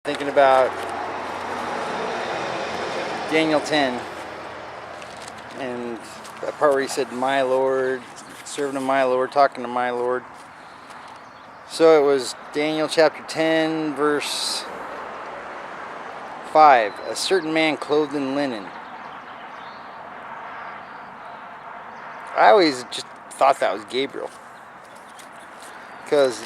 Thinking about Daniel 10 and that part where he said, "My Lord, servant of my Lord," talking to my Lord. So it was Daniel chapter 10, verse 5. A certain man clothed in linen. I always just thought that was Gabriel, because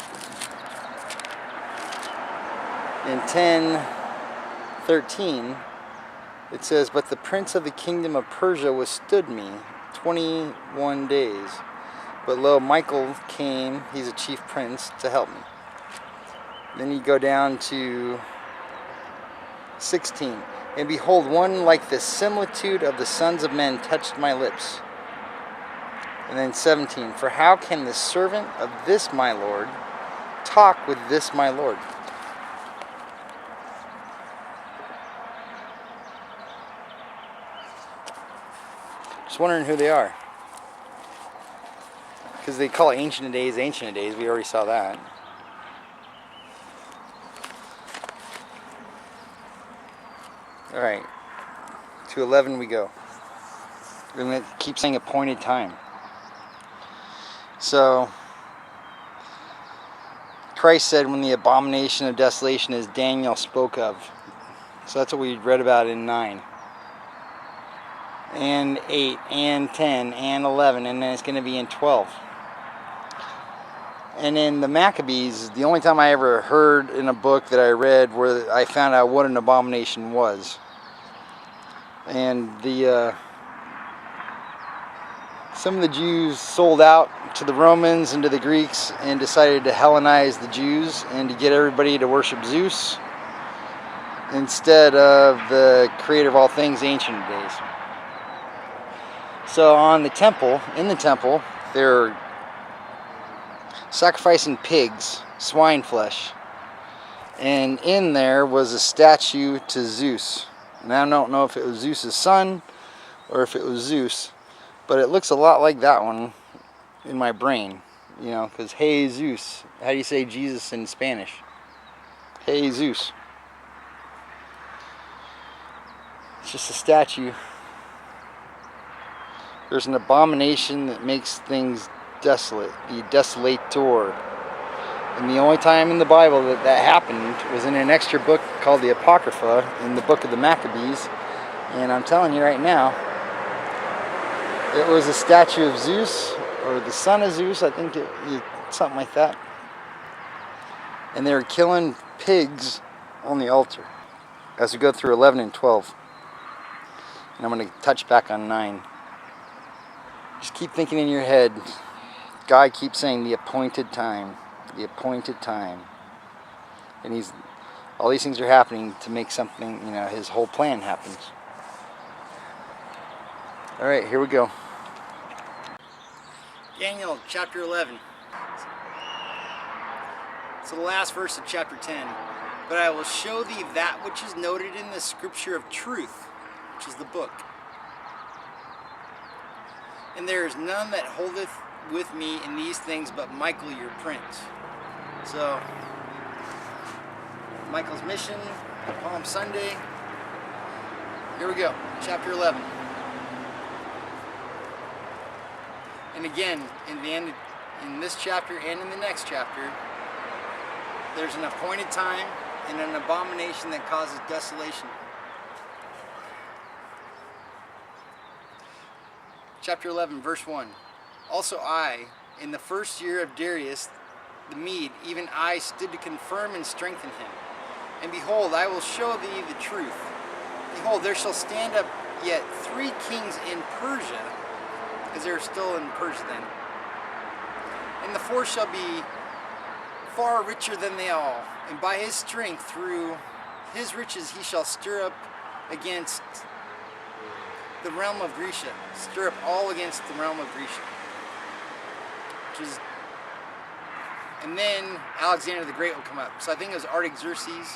in 10:13 it says, "But the prince of the kingdom of Persia withstood me 21 days. But lo, Michael came," he's a chief prince, "to help me." Then you go down to 16. "And behold, one like the similitude of the sons of men touched my lips." And then 17. "For how can the servant of this my Lord talk with this my Lord?" Just wondering who they are. Because they call Ancient of Days Ancient of Days. We already saw that. Alright. To 11 we go. We're going to keep saying appointed time. So, Christ said when the abomination of desolation as Daniel spoke of. So that's what we read about in 9. And 8, and 10, and 11, and then it's going to be in 12. And in the Maccabees, the only time I ever heard in a book that I read where I found out what an abomination was. And some of the Jews sold out to the Romans and to the Greeks and decided to Hellenize the Jews and to get everybody to worship Zeus instead of the creator of all things, Ancient of Days. So in the temple, they're sacrificing pigs, swine flesh. And in there was a statue to Zeus. And I don't know if it was Zeus's son or if it was Zeus, but it looks a lot like that one in my brain. You know, because hey Zeus. How do you say Jesus in Spanish? Hey Zeus. It's just a statue. There's an abomination that makes things desolate, the desolator. And the only time in the Bible that happened was in an extra book called the Apocrypha, in the book of the Maccabees. And I'm telling you right now, it was a statue of Zeus, or the son of Zeus, I think, something like that. And they were killing pigs on the altar. As we go through 11 and 12. And I'm going to touch back on 9. Just keep thinking in your head. God keeps saying the appointed time. The appointed time. And all these things are happening to make something, his whole plan happens. Alright, here we go. Daniel chapter 11. So the last verse of chapter 10. "But I will show thee that which is noted in the scripture of truth," which is the book. "And there is none that holdeth with me in these things but Michael your prince." So, Michael's mission, Palm Sunday. Here we go, chapter 11. And again, in the end, in this chapter and in the next chapter, there's an appointed time and an abomination that causes desolation. Chapter 11, verse 1. "Also I, in the first year of Darius the Mede, even I stood to confirm and strengthen him. And behold, I will show thee the truth. Behold, there shall stand up yet 3 kings in Persia," because they were still in Persia then, "and the 4th shall be far richer than they all. And by his strength, through his riches, he shall stir up against the realm of Grecia." Stir up all against the realm of Grecia. And then Alexander the Great will come up. So I think it was Artaxerxes.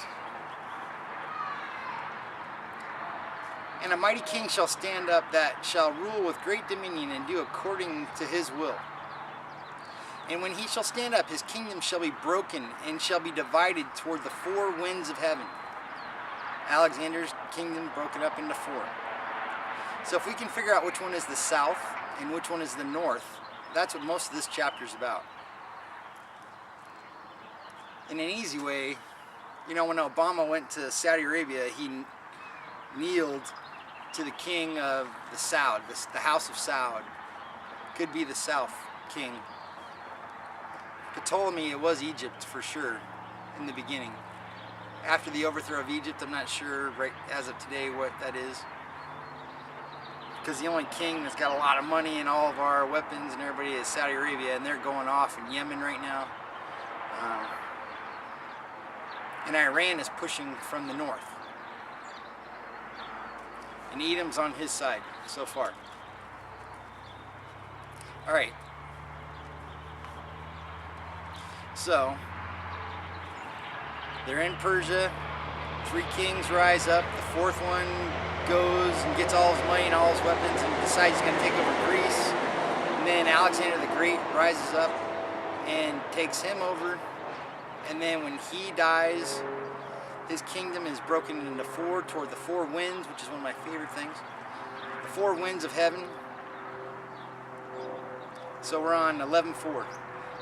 "And a mighty king shall stand up that shall rule with great dominion and do according to his will. And when he shall stand up, his kingdom shall be broken and shall be divided toward the 4 winds of heaven. Alexander's kingdom broken up into 4. So if we can figure out which one is the south and which one is the north, that's what most of this chapter is about. In an easy way, you know, when Obama went to Saudi Arabia, he kneeled to the king of the Saud, the House of Saud. Could be the South king. Ptolemy, it was Egypt for sure in the beginning. After the overthrow of Egypt, I'm not sure right as of today what that is. Because the only king that's got a lot of money and all of our weapons and everybody is Saudi Arabia, and they're going off in Yemen right now. And Iran is pushing from the north. And Edom's on his side so far. Alright. So, they're in Persia. 3 kings rise up. The 4th one goes and gets all his money and all his weapons and decides he's going to take over Greece. And then Alexander the Great rises up and takes him over. And then when he dies, his kingdom is broken into 4 toward the 4 winds, which is one of my favorite things. The 4 winds of heaven. So we're on 11:4.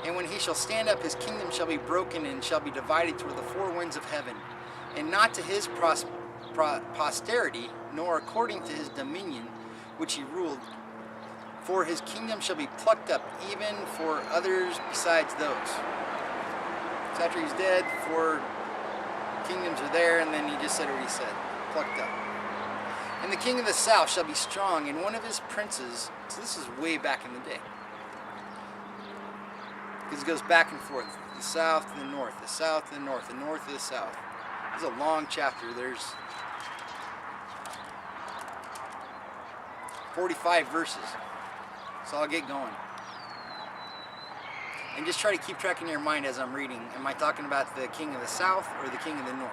And when he shall stand up, his kingdom shall be broken and shall be divided toward the 4 winds of heaven, and not to his posterity, nor according to his dominion, which he ruled. For his kingdom shall be plucked up, even for others besides those. So after he's dead, 4 kingdoms are there, and then he just said what he said, plucked up. And the king of the south shall be strong, and one of his princes, so this is way back in the day, because it goes back and forth, the south to the north, the south to the north, the north to the south. This is a long chapter. There's 45 verses, so I'll get going. And just try to keep track in your mind as I'm reading. Am I talking about the king of the south or the king of the north?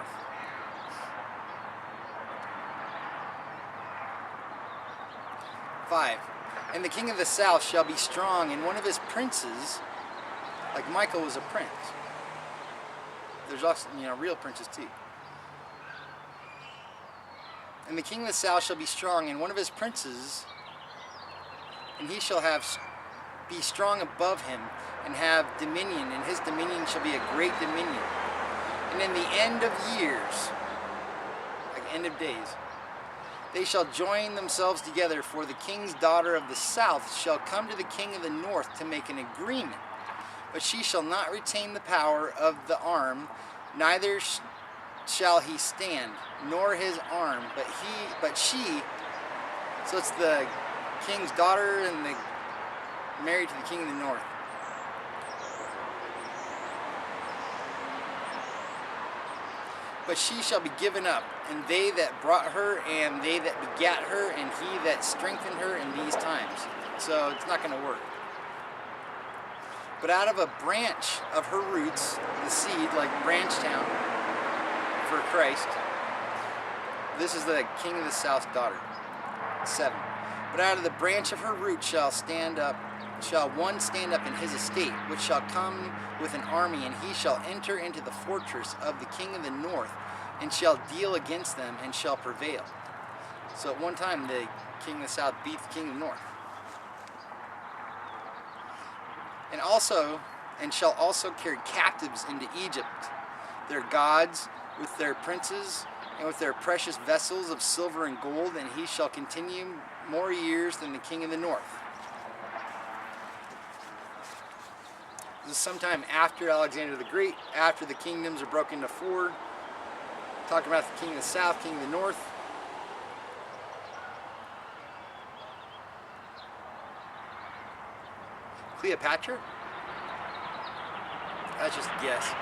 Five. And the king of the south shall be strong, and one of his princes, like Michael was a prince. There's also, you know, real princes too. And the king of the south shall be strong, and one of his princes, and he shall be strong above him, and have dominion, and his dominion shall be a great dominion. And in the end of years, like end of days, they shall join themselves together, for the king's daughter of the south shall come to the king of the north to make an agreement. But she shall not retain the power of the arm, neither shall he stand, nor his arm, but she, so it's the king's daughter and the married to the king of the north. But she shall be given up, and they that brought her, and they that begat her, and he that strengthened her in these times. So it's not going to work. But out of a branch of her roots, the seed, like Branchtown for Christ, this is the king of the south's daughter. 7. But out of the branch of her root shall one stand up in his estate, which shall come with an army, and he shall enter into the fortress of the king of the north, and shall deal against them, and shall prevail. So at one time the king of the south beat the king of the north. And shall also carry captives into Egypt, their gods with their princes, and with their precious vessels of silver and gold, and he shall continue more years than the king of the north. This is sometime after Alexander the Great, after the kingdoms are broken into 4. Talking about the king of the south, king of the north. Cleopatra? That's just a guess.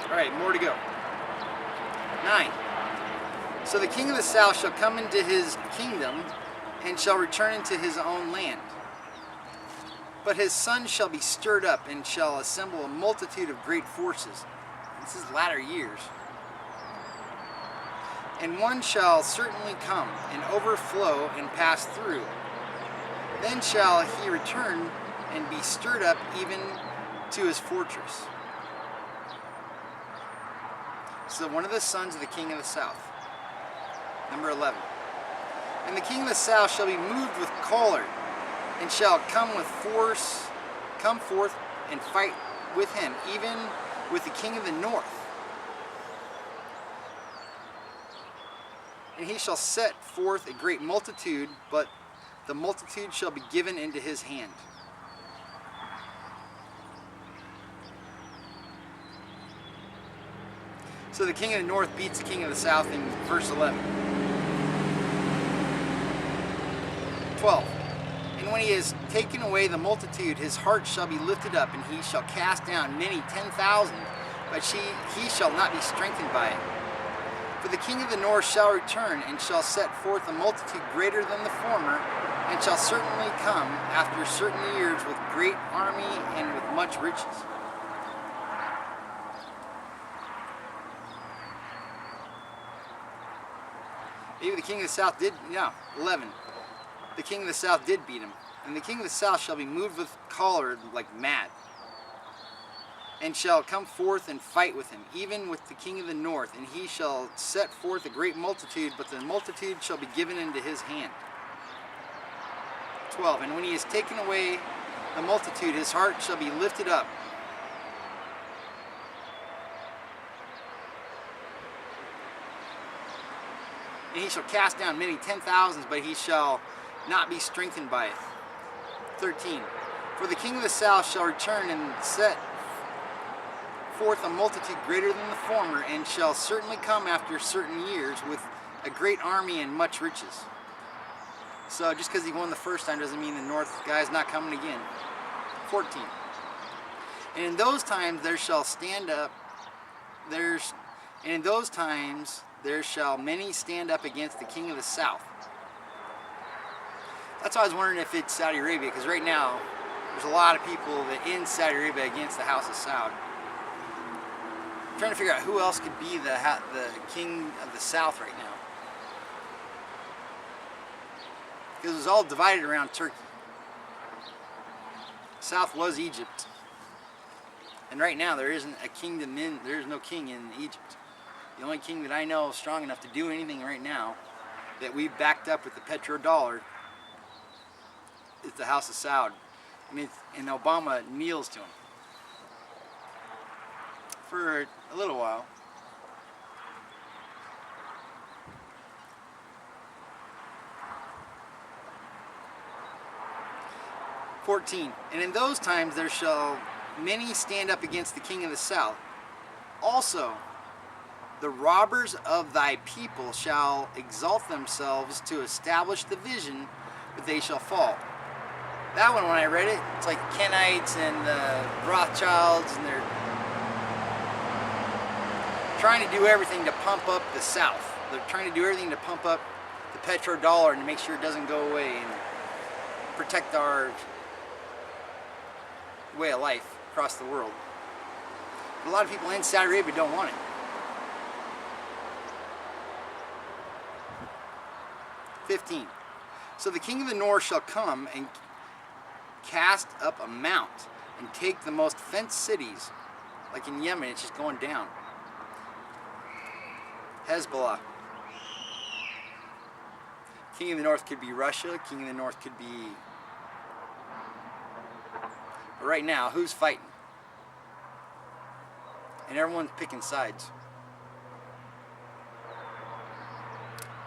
Alright, more to go. 9. So the king of the south shall come into his kingdom, and shall return into his own land. But his sons shall be stirred up, and shall assemble a multitude of great forces. This is latter years. And one shall certainly come, and overflow, and pass through. Then shall he return, and be stirred up even to his fortress. So one of the sons of the king of the south. Number 11. And the king of the south shall be moved with choler, and shall come forth and fight with him, even with the king of the north. And he shall set forth a great multitude, but the multitude shall be given into his hand. So the king of the north beats the king of the south in verse 11. 12. And when he has taken away the multitude, his heart shall be lifted up, and he shall cast down many 10,000, but he shall not be strengthened by it. For the king of the north shall return, and shall set forth a multitude greater than the former, and shall certainly come after certain years with great army and with much riches. Maybe the king of the south did, 11. The king of the south did beat him. And the king of the south shall be moved with choler like mad, and shall come forth and fight with him, even with the king of the north. And he shall set forth a great multitude, but the multitude shall be given into his hand. 12. And when he has taken away the multitude, his heart shall be lifted up. And he shall cast down many 10,000s, but he shall not be strengthened by it. 13. For the king of the south shall return and set forth a multitude greater than the former, and shall certainly come after certain years with a great army and much riches. So just because he won the first time doesn't mean the north guy's not coming again. 14. And in those times there shall many stand up against the king of the south. That's why I was wondering if it's Saudi Arabia, because right now there's a lot of people that in Saudi Arabia against the House of Saud. I'm trying to figure out who else could be the king of the south right now, because it was all divided around Turkey. South was Egypt, and right now there isn't a kingdom there is no king in Egypt. The only king that I know strong enough to do anything right now that we've backed up with the petrodollar is the House of Saud. And Obama kneels to him for a little while. "14. And in those times there shall many stand up against the king of the south. Also the robbers of thy people shall exalt themselves to establish the vision, but they shall fall." That one, when I read it, it's like Kenites and the Rothschilds, and they're trying to do everything to pump up the South. They're trying to do everything to pump up the petrodollar and to make sure it doesn't go away and protect our way of life across the world. But a lot of people in Saudi Arabia don't want it. 15. So the king of the north shall come and cast up a mount and take the most fenced cities. Like in Yemen, it's just going down. Hezbollah. King of the north could be Russia. King of the north could be... But right now, who's fighting? And everyone's picking sides.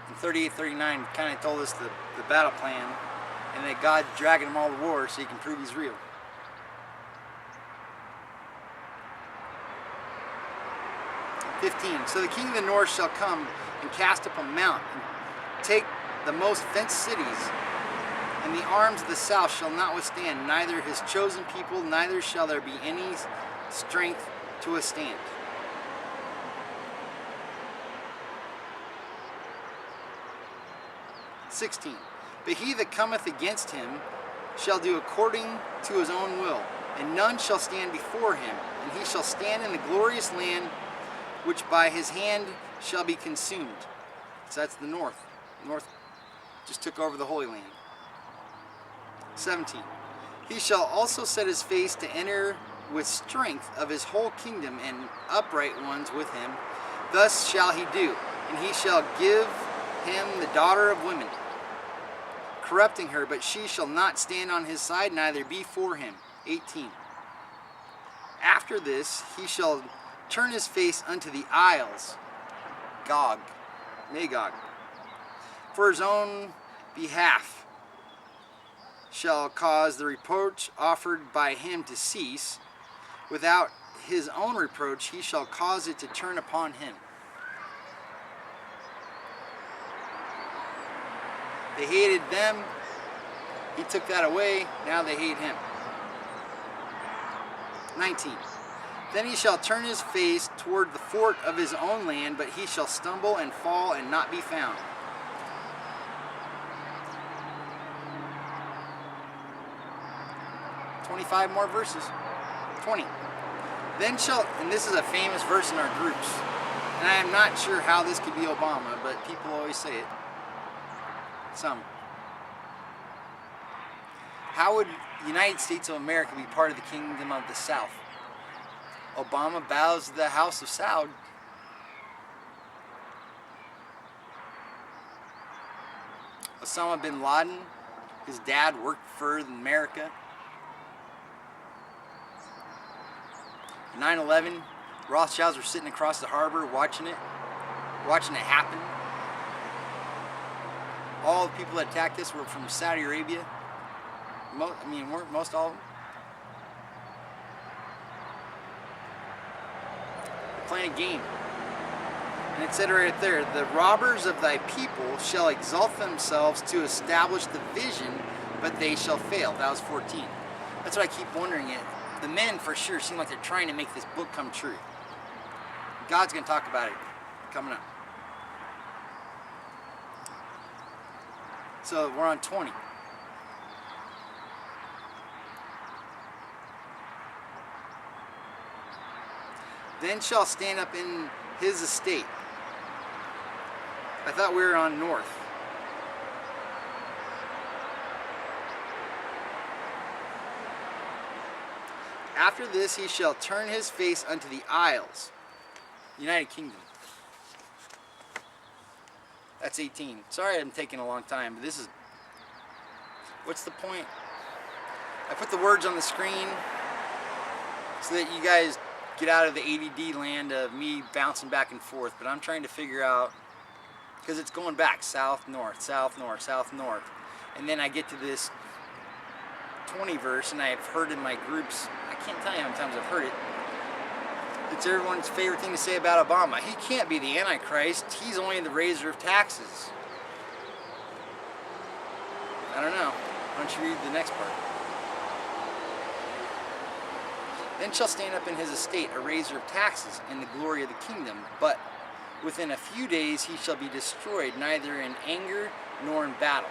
And 38-39 kind of told us the battle plan, and that God's dragging them all to war so he can prove he's real. "15. So the king of the north shall come and cast up a mount and take the most fenced cities, and the arms of the south shall not withstand, neither his chosen people, neither shall there be any strength to withstand." 16. But he that cometh against him shall do according to his own will, and none shall stand before him, and he shall stand in the glorious land which by his hand shall be consumed. So that's the north. The north just took over the Holy Land. 17. He shall also set his face to enter with strength of his whole kingdom, and upright ones with him, Thus shall he do, and he shall give him the daughter of women, corrupting her, but she shall not stand on his side, neither be for him. 18. After this he shall turn his face unto the isles, Gog, Magog, for his own behalf, shall cause the reproach offered by him to cease. Without his own reproach he shall cause it to turn upon him. They hated them, he took that away, now they hate him. 19. Then he shall turn his face toward the fort of his own land, but he shall stumble and fall and not be found. "25 more verses." 20. Then shall, and this is a famous verse in our groups, and I am not sure how this could be Obama, but people always say it. Some. How would the United States of America be part of the kingdom of the South? Obama bows to the House of Saud. Osama bin Laden, his dad worked for America. 9/11, Rothschilds were sitting across the harbor watching it happen. All the people that attacked us were from Saudi Arabia. Weren't most all of them? They're playing a game. And it said right there, "The robbers of thy people shall exalt themselves to establish the vision, but they shall fail." That was 14. That's what I keep wondering. The men for sure seem like they're trying to make this book come true. God's going to talk about it coming up. So we're on 20. Then shall stand up in his estate. I thought we were on north. After this he shall turn his face unto the isles, United Kingdom. That's 18. Sorry I'm taking a long time, but this is... What's the point? I put the words on the screen so that you guys get out of the ADD land of me bouncing back and forth, but I'm trying to figure out, because it's going back south, north, south, north, south, north, and then I get to this 20 verse, and I've heard in my groups, I can't tell you how many times I've heard it, it's everyone's favorite thing to say about Obama. He can't be the Antichrist, he's only the raiser of taxes. I don't know. Why don't you read the next part? Then shall stand up in his estate a raiser of taxes in the glory of the kingdom, but within a few days he shall be destroyed, neither in anger nor in battle.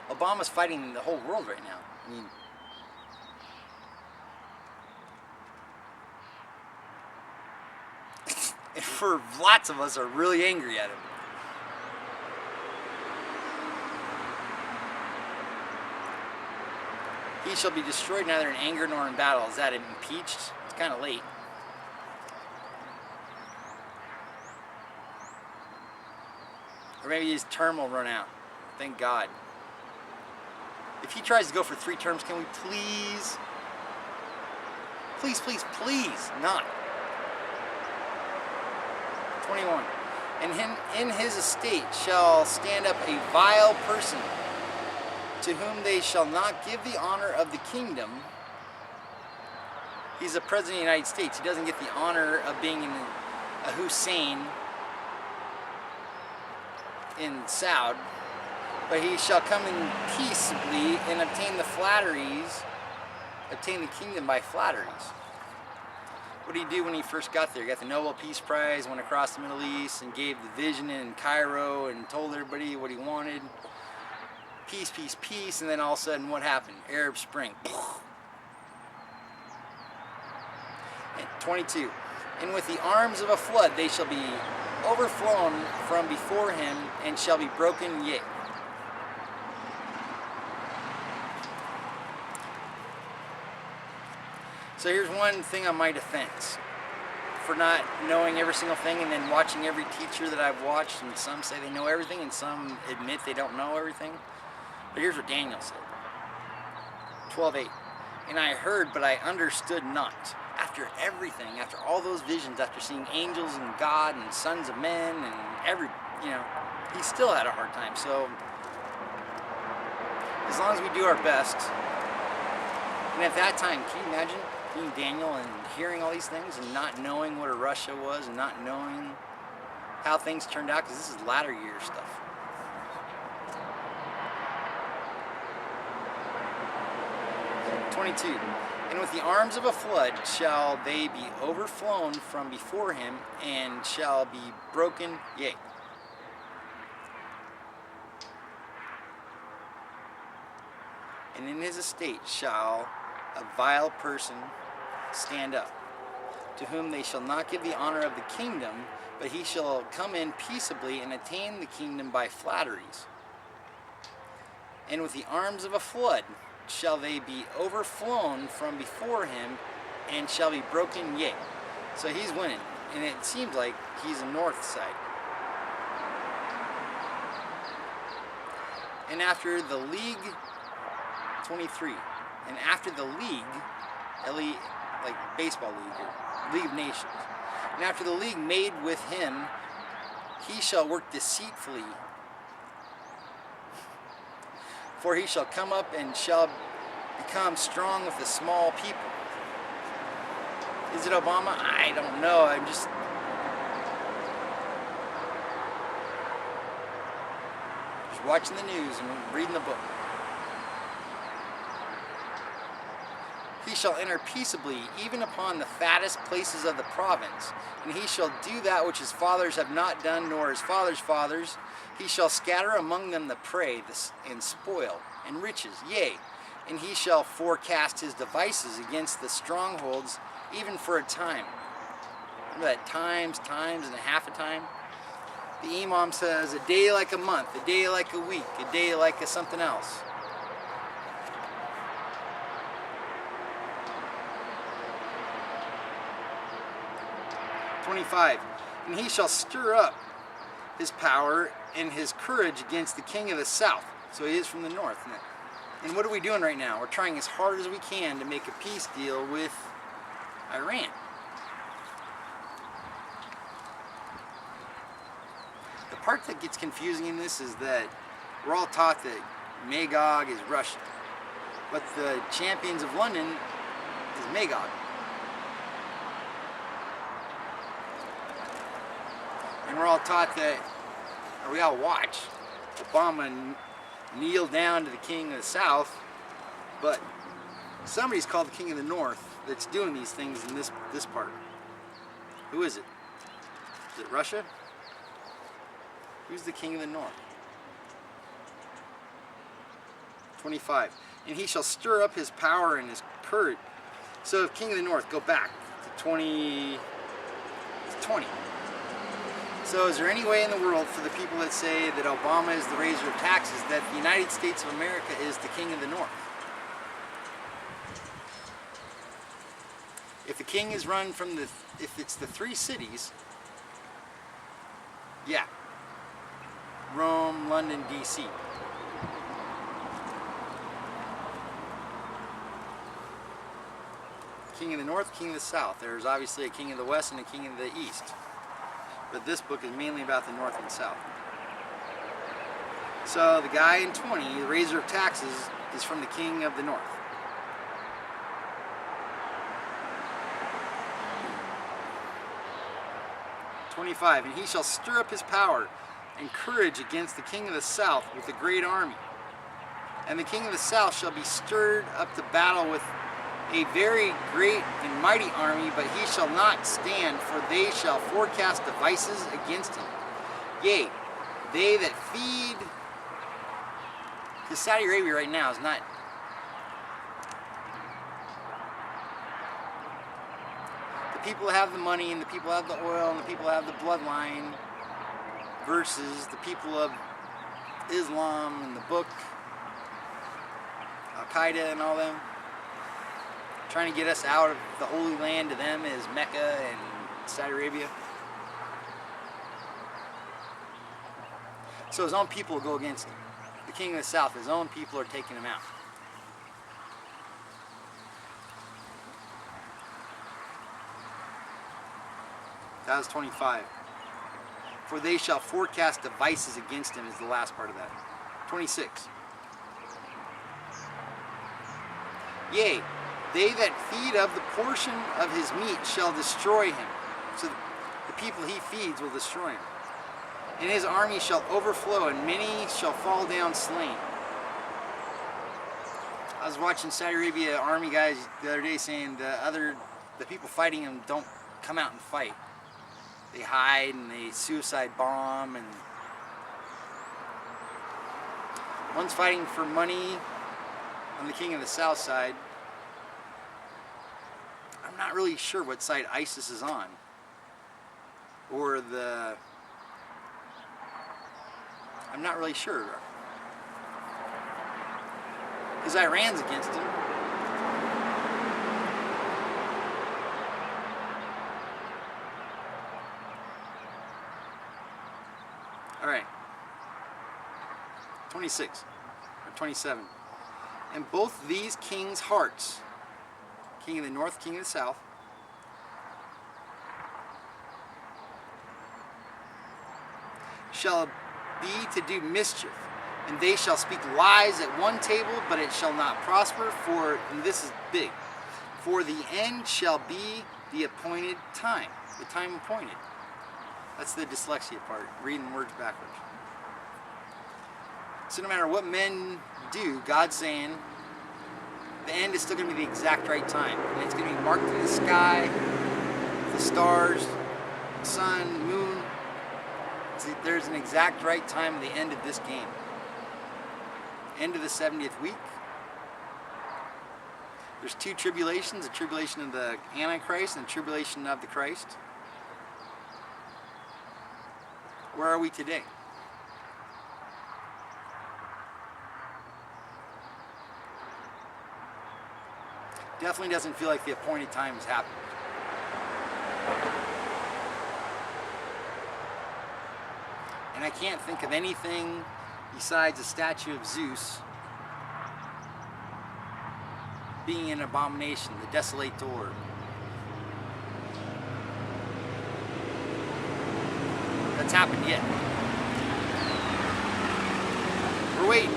Obama's fighting the whole world right now. I mean, and for lots of us are really angry at him. He shall be destroyed neither in anger nor in battle. Is that impeached? It's kind of late. Or maybe his term will run out. Thank God. If he tries to go for 3 terms, can we please, please not? 21. And in his estate shall stand up a vile person, to whom they shall not give the honor of the kingdom. He's the president of the United States. He doesn't get the honor of being a Hussein in Saud, but he shall come in peaceably and obtain the kingdom by flatteries. What did he do when he first got there? He got the Nobel Peace Prize, went across the Middle East and gave the vision in Cairo and told everybody what he wanted. Peace, peace, peace, and then all of a sudden what happened? Arab Spring. And 22. And with the arms of a flood they shall be overflown from before him, and shall be broken yet. So here's one thing on my defense. for not knowing every single thing, and then watching every teacher that I've watched, and some say they know everything and some admit they don't know everything. But here's what Daniel said. 12:8. And I heard, but I understood not. After everything, after all those visions, after seeing angels and God and sons of men and he still had a hard time. So as long as we do our best. And at that time, can you imagine being Daniel and hearing all these things and not knowing what a Russia was and not knowing how things turned out? Because this is latter year stuff. And with the arms of a flood shall they be overflown from before him, and shall be broken, yea. And in his estate shall a vile person stand up, to whom they shall not give the honor of the kingdom, but he shall come in peaceably and attain the kingdom by flatteries. And with the arms of a flood shall they be overflown from before him, and shall be broken, yea. So he's winning, and it seems like he's the north side. And after the league, 23, and after the league, like baseball league, or League of Nations, and after the league made with him, he shall work deceitfully, for he shall come up and shall become strong with the small people. Is it Obama? I don't know. I'm just watching the news and reading the book. He shall enter peaceably, even upon the fattest places of the province, and he shall do that which his fathers have not done, nor his fathers' fathers. He shall scatter among them the prey, and spoil, and riches, yea, and he shall forecast his devices against the strongholds, even for a time. Remember that times, and a half a time? The Imam says, a day like a month, a day like a week, a day like a something else. And he shall stir up his power and his courage against the king of the south. So he is from the north. And what are we doing right now? We're trying as hard as we can to make a peace deal with Iran. The part that gets confusing in this is that we're all taught that Magog is Russia, but the champions of London is Magog. And we're all taught that, or we all watch Obama kneel down to the king of the south, but somebody's called the king of the north that's doing these things in this part. Who is it? Is it Russia? Who's the king of the north? 25. And he shall stir up his power and his courage. So if king of the north, go back to 20. So is there any way in the world for the people that say that Obama is the raiser of taxes that the United States of America is the king of the north? If the king is run from if it's the three cities, yeah. Rome, London, DC. King of the north, king of the south. There's obviously a king of the west and a king of the east. But this book is mainly about the north and south. So the guy in 20, the raiser of taxes, is from the king of the north. "25, and he shall stir up his power and courage against the king of the south with a great army. And the king of the south shall be stirred up to battle with a very great and mighty army, but he shall not stand, for they shall forecast devices against him. Yea, they that feed," because Saudi Arabia right now is not, the people have the money and the people have the oil and the people have the bloodline versus the people of Islam and the book, Al-Qaeda and all them. Trying to get us out of the Holy Land to them is Mecca and Saudi Arabia. So his own people will go against him. The king of the south, his own people are taking him out. That was 25. For they shall forecast devices against him is the last part of that. 26. Yea, they that feed of the portion of his meat shall destroy him. So the people he feeds will destroy him. And his army shall overflow, and many shall fall down slain. I was watching Saudi Arabia army guys the other day saying the people fighting him don't come out and fight. They hide and they suicide bomb, and one's fighting for money on the king of the south side. I'm not really sure what side ISIS is on, or I'm not really sure, because Iran's against him. All right, 26 or 27. And both these kings' hearts, king of the north, king of the south, shall be to do mischief, and they shall speak lies at one table, but it shall not prosper, for, and this is big, for the end shall be the appointed time, the time appointed. That's the dyslexia part, reading words backwards. So no matter what men do, God's saying the end is still going to be the exact right time. And it's going to be marked in the sky, the stars, sun, moon. There's an exact right time at the end of this game. End of the 70th week. There's two tribulations, the tribulation of the Antichrist and the tribulation of the Christ. Where are we today? Definitely doesn't feel like the appointed time has happened. And I can't think of anything besides a statue of Zeus being an abomination, the desolator. That's happened yet. We're waiting.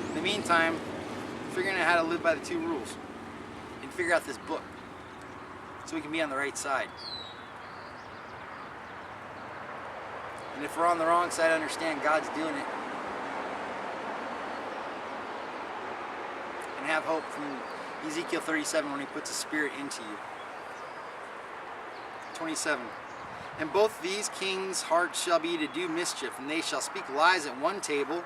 In the meantime, figuring out how to live by the two rules and figure out this book so we can be on the right side. And if we're on the wrong side, understand God's doing it. And have hope from Ezekiel 37 when he puts a spirit into you. 27. And both these kings' hearts shall be to do mischief, and they shall speak lies at one table.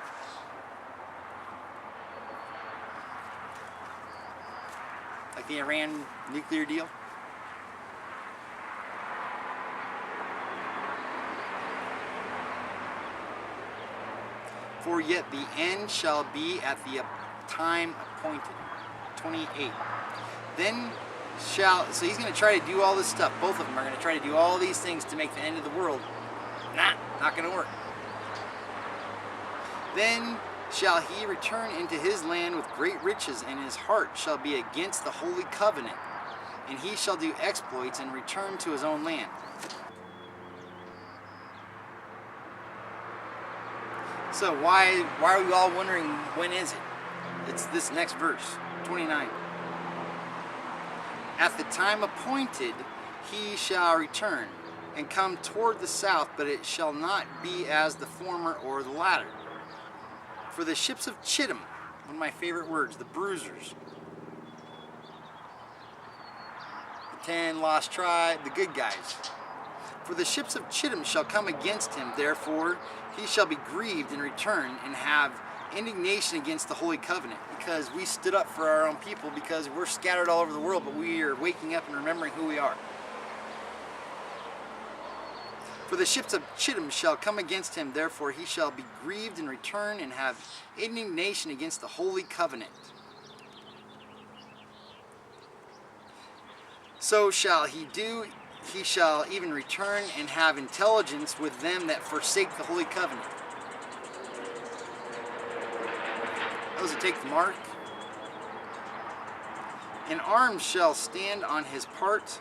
Like the Iran nuclear deal. For yet the end shall be at the time appointed. 28. Then shall, so he's going to try to do all this stuff. Both of them are going to try to do all these things to make the end of the world. Not going to work. Then shall he return into his land with great riches, and his heart shall be against the holy covenant, and he shall do exploits and return to his own land. So why are we all wondering when is it? It's this next verse, 29. At the time appointed he shall return and come toward the south, but it shall not be as the former or the latter. For the ships of Chittim, one of my favorite words, the bruisers, the 10 lost tribes, the good guys. For the ships of Chittim shall come against him, therefore he shall be grieved and return and have indignation against the holy covenant, because we stood up for our own people, because we're scattered all over the world, but we are waking up and remembering who we are. For the ships of Chittim shall come against him, therefore he shall be grieved and return and have indignation against the holy covenant. So shall he do, he shall even return and have intelligence with them that forsake the holy covenant. Those that take the mark. And arms shall stand on his part,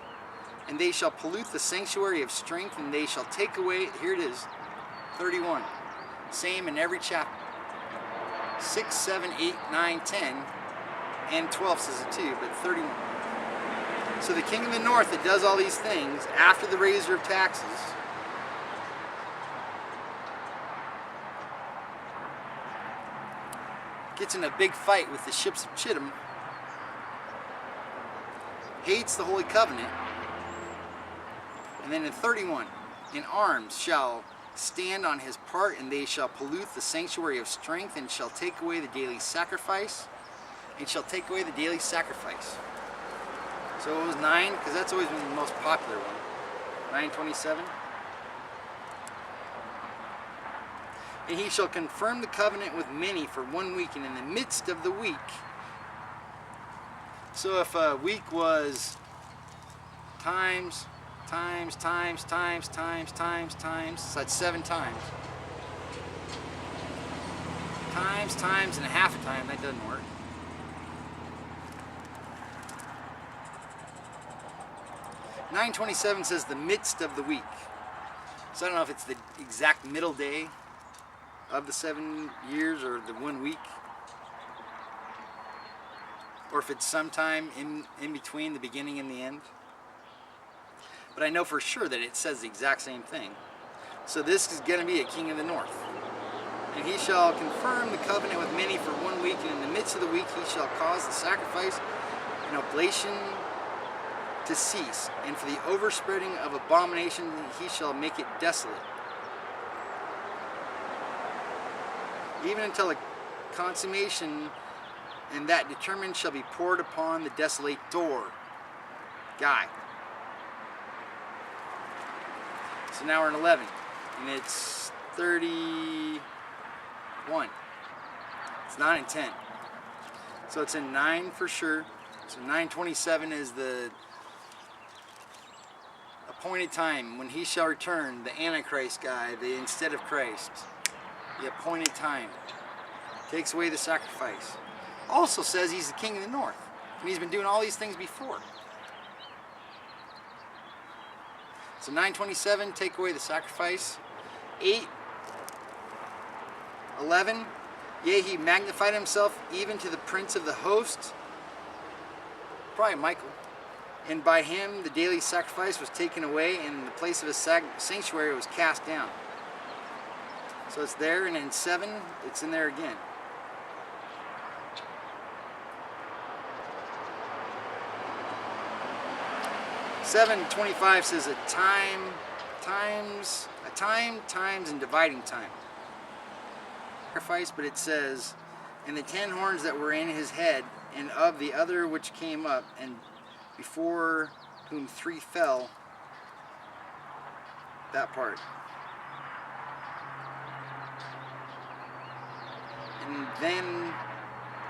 and they shall pollute the sanctuary of strength, and they shall take away, here it is, 31. Same in every chapter. 6, 7, 8, 9, 10, and 12 says it too, but 31. So the king of the north that does all these things after the raiser of taxes gets in a big fight with the ships of Chittim, hates the holy covenant, and then in 31, in arms shall stand on his part, and they shall pollute the sanctuary of strength, and shall take away the daily sacrifice, and shall take away the daily sacrifice. So it was 9, because that's always been the most popular one. 9:27. And he shall confirm the covenant with many for 1 week, and in the midst of the week. So if a week was times, so that's 7 times. Times, and a half a time, that doesn't work. (9:27) says the midst of the week. So I don't know if it's the exact middle day of the 7 years or the 1 week, or if it's sometime in between the beginning and the end. But I know for sure that it says the exact same thing. So this is going to be a king of the north. And he shall confirm the covenant with many for 1 week, and in the midst of the week he shall cause the sacrifice and oblation to cease, and for the overspreading of abomination he shall make it desolate, even until the consummation, and that determined shall be poured upon the desolate door. Guy. So now we're in 11, and it's 31. It's 9 and 10. So it's in 9 for sure. So 9:27 is the appointed time when he shall return, the Antichrist guy, the instead of Christ. The appointed time. Takes away the sacrifice. Also says he's the king of the north. And he's been doing all these things before. So 9:27, take away the sacrifice. 8, 11, yea, he magnified himself even to the prince of the host. Probably Michael. And by him the daily sacrifice was taken away, and the place of his sanctuary was cast down. So it's there, and in 7, it's in there again. (7:25) says a time, times, and dividing time. Sacrifice, but it says, and the 10 horns that were in his head, and of the other which came up, and before whom 3 fell, that part. And then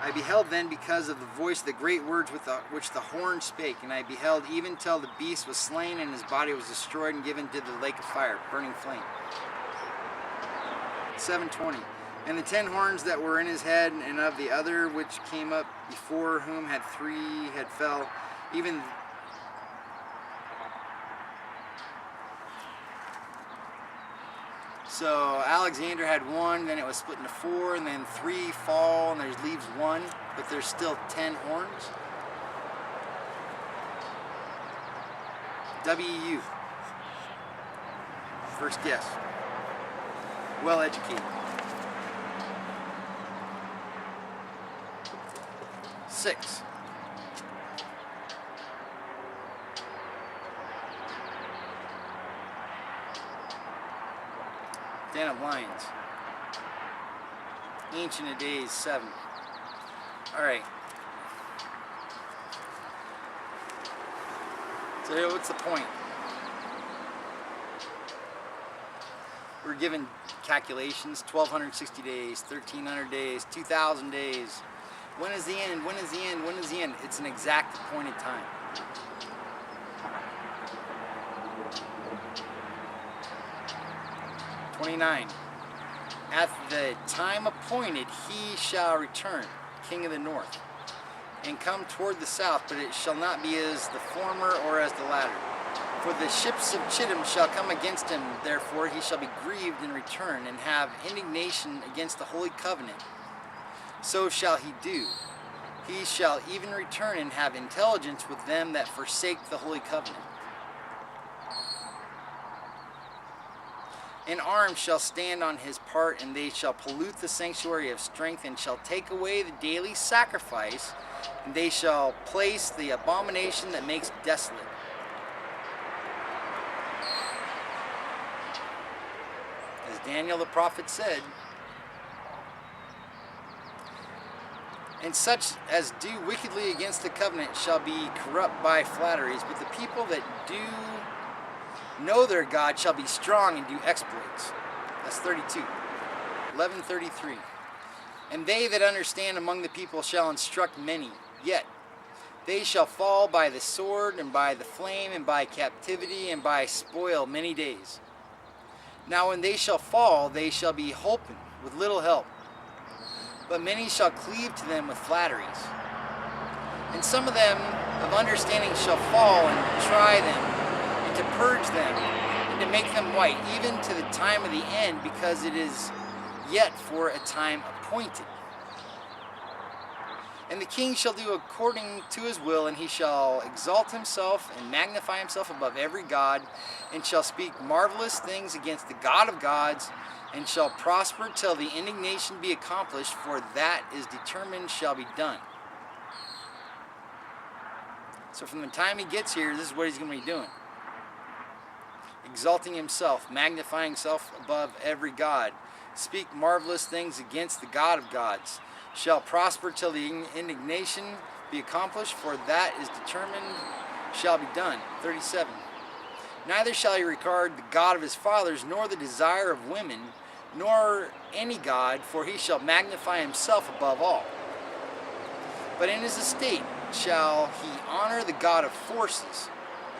I beheld then because of the voice of the great words which the horn spake, and I beheld even till the beast was slain, and his body was destroyed and given to the lake of fire, burning flame. 7:20. And the 10 horns that were in his head, and of the other which came up before whom 3 had fell, even so Alexander had 1, then it was split into 4, and then 3 fall, and there's leaves 1, but there's still 10 horns. WEU. First guess. Well educated. 6. Den of Lions. Ancient of Days 7. Alright. So here, what's the point? We're given calculations, 1,260 days, 1,300 days, 2,000 days. When is the end? When is the end? When is the end? It's an exact appointed time. 29. At the time appointed he shall return, king of the north, and come toward the south, but it shall not be as the former or as the latter. For the ships of Chittim shall come against him, therefore he shall be grieved in return, and have indignation against the holy covenant. So shall he do. He shall even return and have intelligence with them that forsake the holy covenant. And arms shall stand on his part, and they shall pollute the sanctuary of strength, and shall take away the daily sacrifice, and they shall place the abomination that makes desolate. As Daniel the prophet said, and such as do wickedly against the covenant shall be corrupt by flatteries, but the people that do know their God shall be strong and do exploits. That's 32. 11:33. And they that understand among the people shall instruct many, yet they shall fall by the sword, and by the flame, and by captivity, and by spoil many days. Now when they shall fall, they shall be holpen with little help, but many shall cleave to them with flatteries. And some of them of understanding shall fall, and try them, and to purge them, and to make them white, even to the time of the end, because it is yet for a time appointed. And the king shall do according to his will, and he shall exalt himself and magnify himself above every god, and shall speak marvelous things against the God of gods, and shall prosper till the indignation be accomplished, for that is determined shall be done. So from the time he gets here, this is what he's going to be doing. Exalting himself, magnifying himself above every god, speak marvelous things against the God of gods, shall prosper till the indignation be accomplished, for that is determined shall be done. 37. Neither shall he regard the God of his fathers, nor the desire of women, nor any god, for he shall magnify himself above all. But in his estate shall he honor the God of forces,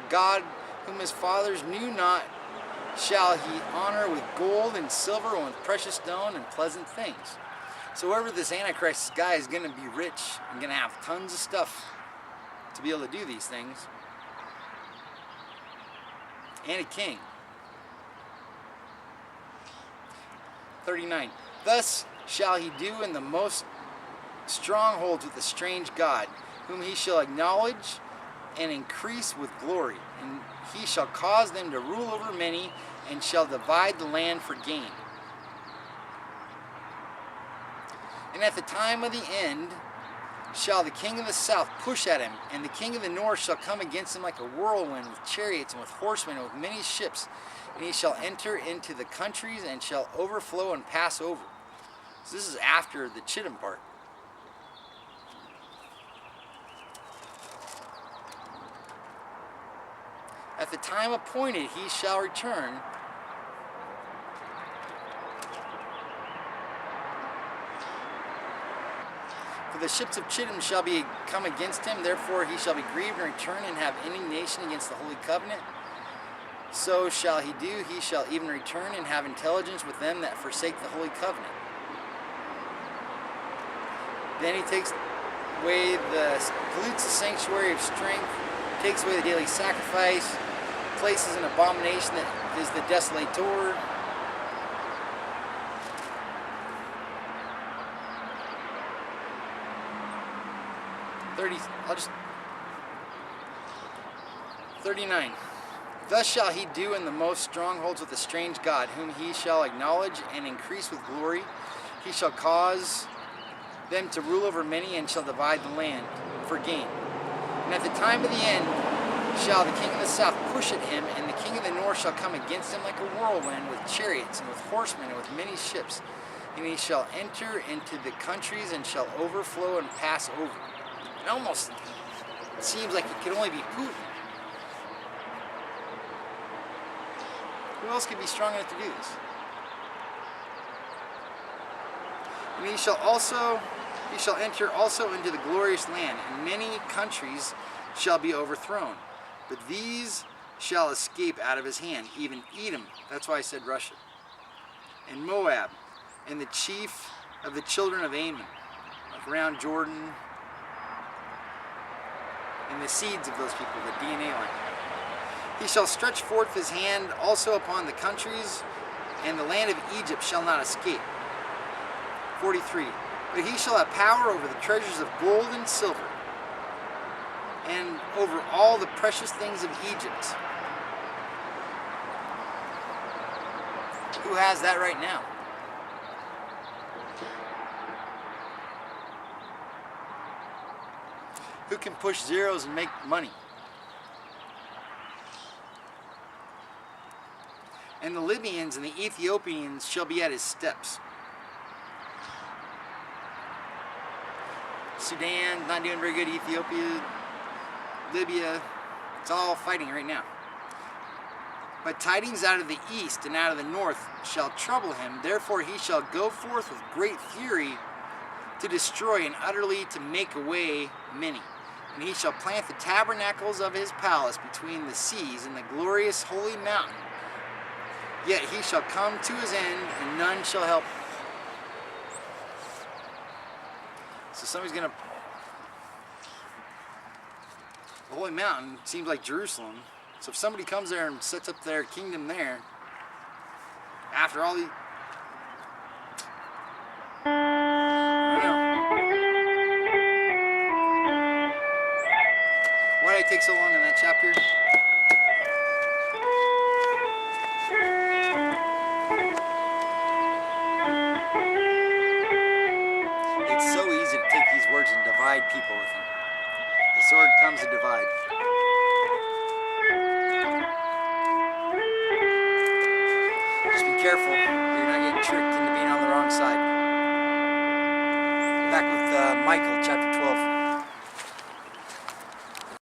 a God whom his fathers knew not, shall he honor with gold and silver, and with precious stone and pleasant things. So whoever this Antichrist guy is going to be rich and going to have tons of stuff to be able to do these things. And a king. 39. Thus shall he do in the most strongholds with a strange God, whom he shall acknowledge and increase with glory. And he shall cause them to rule over many, and shall divide the land for gain. And at the time of the end shall the king of the south push at him, and the king of the north shall come against him like a whirlwind, with chariots and with horsemen and with many ships. And he shall enter into the countries, and shall overflow and pass over. So this is after the Chittim part. At the time appointed he shall return, for the ships of Chittim shall be come against him, therefore he shall be grieved and return, and have indignation against the holy covenant. So shall he do, he shall even return, and have intelligence with them that forsake the holy covenant. Then he takes away pollutes the sanctuary of strength, takes away the daily sacrifice, places an abomination that is the desolator. I'll just 39. Thus shall he do in the most strongholds with a strange God, whom he shall acknowledge and increase with glory. He shall cause them to rule over many, and shall divide the land for gain. And at the time of the end shall the king of the south push at him, and the king of the north shall come against him like a whirlwind, with chariots and with horsemen and with many ships. And he shall enter into the countries, and shall overflow and pass over. It almost seems like it could only be Putin. Who else could be strong enough to do this? And he shall enter also into the glorious land, and many countries shall be overthrown. But these shall escape out of his hand, even Edom. That's why I said Russia. and Moab, and the chief of the children of Ammon, like around Jordan, and the seeds of those people, the DNA line. He shall stretch forth his hand also upon the countries, and the land of Egypt shall not escape. 43. But he shall have power over the treasures of gold and silver, and over all the precious things of Egypt. Who has that right now? Who can push zeros and make money? And the Libyans and the Ethiopians shall be at his steps. Sudan, not doing very good. Ethiopia, Libya, it's all fighting right now. But tidings out of the east and out of the north shall trouble him. Therefore he shall go forth with great fury to destroy and utterly to make away many. And he shall plant the tabernacles of his palace between the seas and the glorious holy mountain. Yet he shall come to his end, and none shall help him. So somebody's going to... The holy mountain seems like Jerusalem. So if somebody comes there and sets up their kingdom there, after all the... I don't know. Why did it take so long in that chapter? It's so easy to take these words and divide people with them. The sword comes to divide. Just be careful, you're not getting tricked into being on the wrong side. Back with Michael, chapter 12.